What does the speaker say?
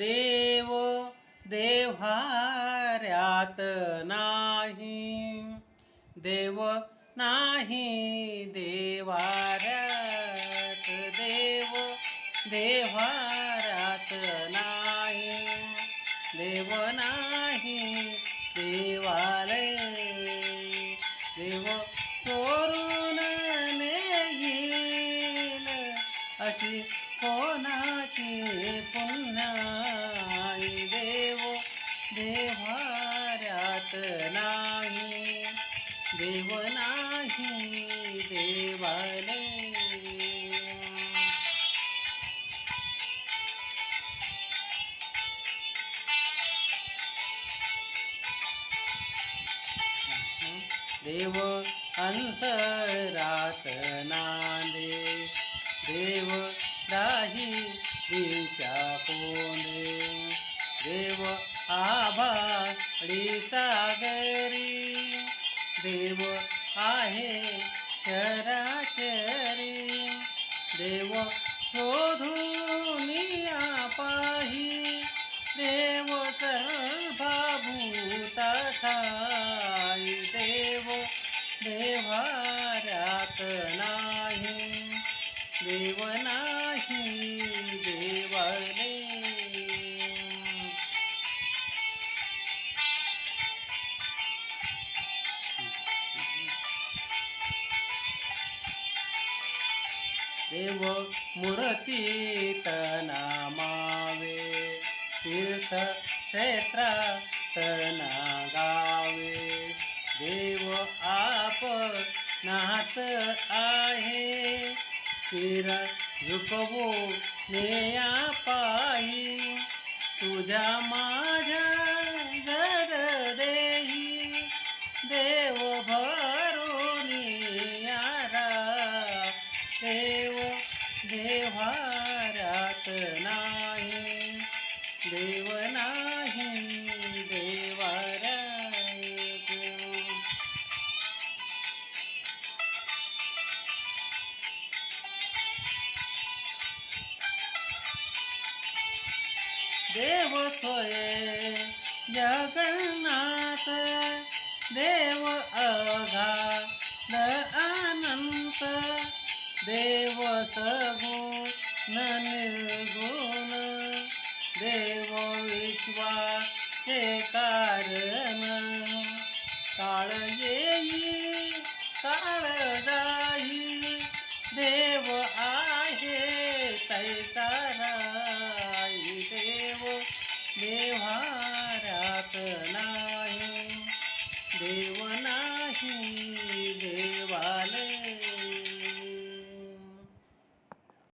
देव देव्हाऱ्यात नाही, देव नाही देवाऱ्यात, देव देव्हाऱ्यात नाही, देव नाही देवालय, देव चोरून नेईल अशी कोणाची पुण्याई, देव देव्हाऱ्यात नाही, देव नाही देवालय. देव अंतरात नांदे, देव राही दिशा कोंडे, देव आभाळी सागरी, देव आहे चराचरी, देव शोधूनिया पाही, देव सर्वभूता ठाई, देव देव्हाऱ्यात नाही, देव नाही देवालय. देव मूर्तीत नामावे, तीर्थ क्षेत्रात नागावे, देव आपणात आहे, शिर झुकवू नेया पायी, तुझ्या माझ्या जड देही, देव भरून यारा, देव देव्हाऱ्यात नाही, देव नाही देवाऱ्यात. देव सोय जगन्नाथ, देव अगाध अनंत, देव सगुण निर्गुण, देव विश्वाचे कारण,